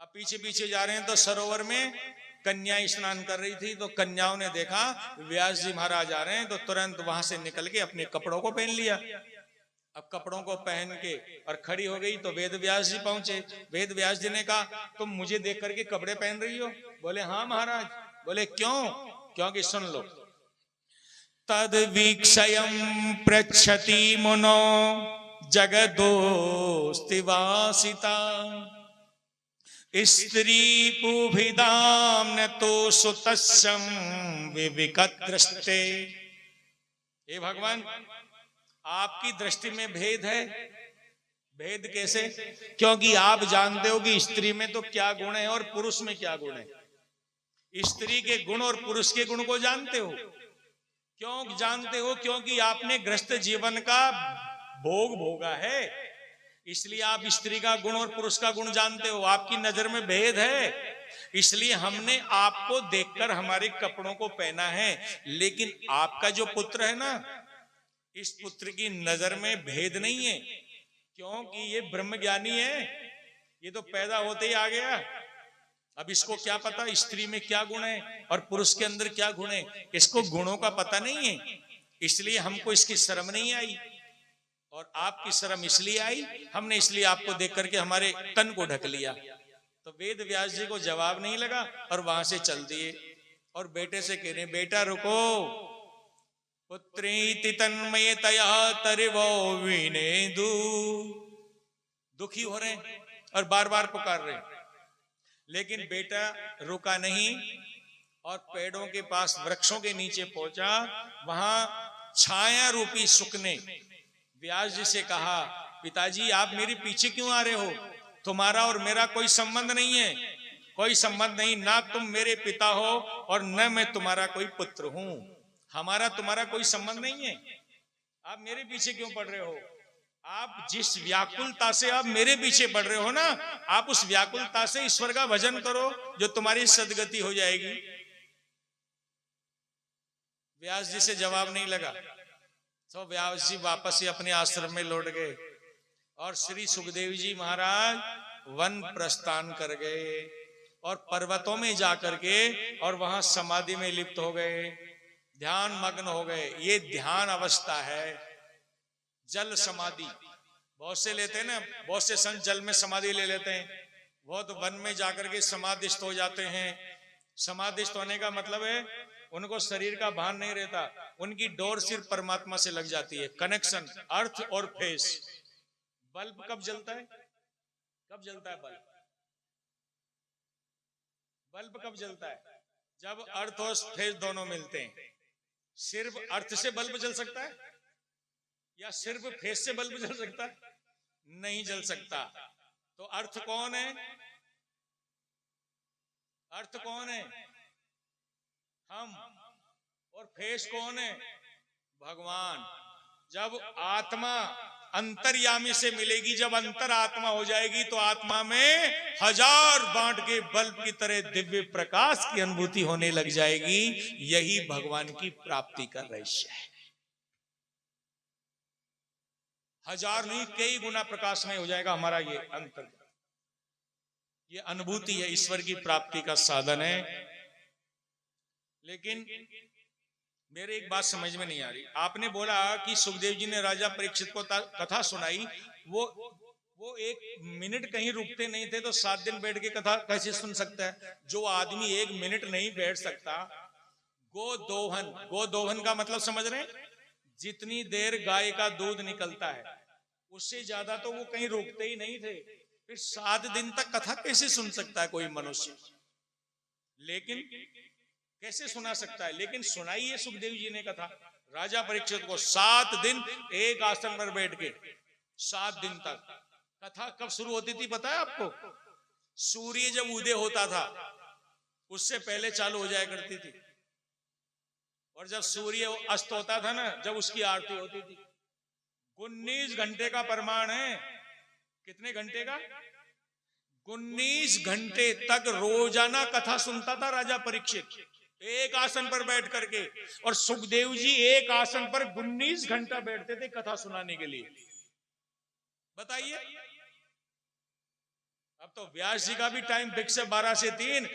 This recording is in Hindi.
अब पीछे पीछे जा रहे हैं तो सरोवर में कन्याएं स्नान कर रही थी, तो कन्याओं ने देखा व्यास जी महाराज आ रहे हैं, तो तुरंत वहां से निकल के अपने कपड़ों को पहन लिया। अब कपड़ों को पहन के और खड़ी हो गई तो वेद व्यास जी पहुंचे। वेद व्यास जी ने कहा तुम मुझे देख करके कपड़े पहन रही हो? बोले हाँ महाराज। बोले क्यों? क्योंकि सुन लो, तद वीक्षयं पृच्छति मुनो जगदोस्तिवासिता स्त्री पुभिदाम न तो सुतस्यं विविकत दृष्टे। हे भगवान, आपकी दृष्टि में भेद है। भेद कैसे? क्योंकि आप जानते हो कि स्त्री में तो क्या गुण है और पुरुष में क्या गुण है। स्त्री के गुण और पुरुष के गुण को जानते हो। क्यों जानते हो? क्योंकि आपने गृहस्थ जीवन का भोग भोगा है, इसलिए आप स्त्री का गुण और पुरुष का गुण जानते हो। आपकी नजर में भेद है, इसलिए हमने आपको देखकर हमारे कपड़ों को पहना है। लेकिन आपका जो पुत्र है ना, इस पुत्र की नजर में भेद नहीं है, क्योंकि ये ब्रह्म ज्ञानी है। ये तो पैदा होते ही आ गया। अब इसको क्या पता स्त्री में क्या गुण है और पुरुष के अंदर क्या गुण है? इसको गुणों का पता नहीं है, इसलिए हमको इसकी शर्म नहीं आई। और आपकी शर्म इसलिए आई, हमने इसलिए आपको देख करके हमारे तन को ढक लिया। तो वेद व्यास जी को जवाब नहीं लगा और वहां से चल दिए। और बेटे से कह रहे बेटा रुको, पुत्रीति तन्मयतया तरिवो विनेदु। दुखी हो रहे हैं और बार बार पुकार रहे हैं, लेकिन बेटा रुका नहीं और पेड़ों के पास वृक्षों के नीचे पहुंचा। वहां छाया रूपी सुख ने व्यास जी से कहा पिताजी आप मेरे पीछे क्यों आ रहे हो? तुम्हारा और मेरा कोई संबंध नहीं है, कोई संबंध नहीं। ना तुम मेरे पिता हो और न मैं तुम्हारा कोई पुत्र हूं। हमारा तुम्हारा कोई संबंध नहीं है। आप मेरे पीछे क्यों पड़ रहे हो? आप जिस व्याकुलता से आप मेरे पीछे पड़ रहे हो ना, आप उस व्याकुलता से ईश्वर का भजन करो, जो तुम्हारी सदगति हो जाएगी। व्यास जी से जवाब नहीं लगा, तो व्यास जी वापस ही अपने आश्रम में लौट गए और श्री सुखदेव जी महाराज वन प्रस्थान कर गए और पर्वतों में जाकर के और वहां समाधि में लिप्त हो गए, ध्यान मग्न हो गए। ये ध्यान अवस्था है, जल समाधि। बहुत से लेते हैं ना, बहुत से संत जल में समाधि ले लेते हैं, बहुत वन में जाकर के समाधिस्थ हो जाते हैं। समाधिस्थ होने का मतलब है उनको शरीर का भान नहीं रहता, उनकी डोर सिर्फ परमात्मा से लग जाती है। कनेक्शन अर्थ और फेस। बल्ब कब जलता है? कब जलता है बल्ब? बल्ब कब जलता है? जब अर्थ और फेस दोनों मिलते हैं। सिर्फ अर्थ से बल्ब जल सकता है या सिर्फ फेस से बल्ब जल सकता है? नहीं जल सकता। तो अर्थ कौन है? अर्थ कौन है? हम। और फेस कौन है? भगवान। जब आत्मा अंतर्यामी से मिलेगी, जब अंतर आत्मा हो जाएगी, तो आत्मा में हजार बांट के बल्ब की तरह दिव्य प्रकाश की अनुभूति होने लग जाएगी। यही भगवान की प्राप्ति का रहस्य है। हजार नहीं, कई गुना प्रकाशमय हो जाएगा हमारा ये अंतर। ये अनुभूति है, ईश्वर की प्राप्ति का साधन है। लेकिन मेरे एक बात समझ में नहीं आ रही। आपने बोला कि सुखदेव जी ने राजा परीक्षित को कथा सुनाई, वो एक मिनट कहीं रुकते नहीं थे, तो 7 दिन बैठ के कथा कैसे सुन सकता है? जो आदमी 1 मिनट नहीं बैठ सकता, गोदोहन। गोदोहन का मतलब समझ रहे हैं? जितनी देर गाय का दूध निकलता है उससे ज्यादा तो वो कहीं रुकते ही नहीं थे। फिर 7 दिन तक कथा कैसे सुन सकता है कोई मनुष्य? लेकिन कैसे सुना सकता है? लेकिन सुनाई है सुखदेव जी ने कथा राजा परीक्षित को। 7 दिन एक आसन पर बैठ के, 7 दिन तक। कथा कब शुरू होती थी पता है आपको? सूर्य जब उदय होता था उससे पहले चालू हो जाया करती थी, और जब सूर्य अस्त होता था ना, जब उसकी आरती होती थी। 19 घंटे का प्रमाण है। कितने घंटे का? 19 घंटे तक रोजाना कथा सुनता था राजा परीक्षित, एक आसन पर बैठ करके। और सुखदेव जी एक आसन पर 19 घंटा बैठते थे कथा सुनाने के लिए। बताइए। अब तो व्यास जी का भी टाइम फिक्स है 12 से 3।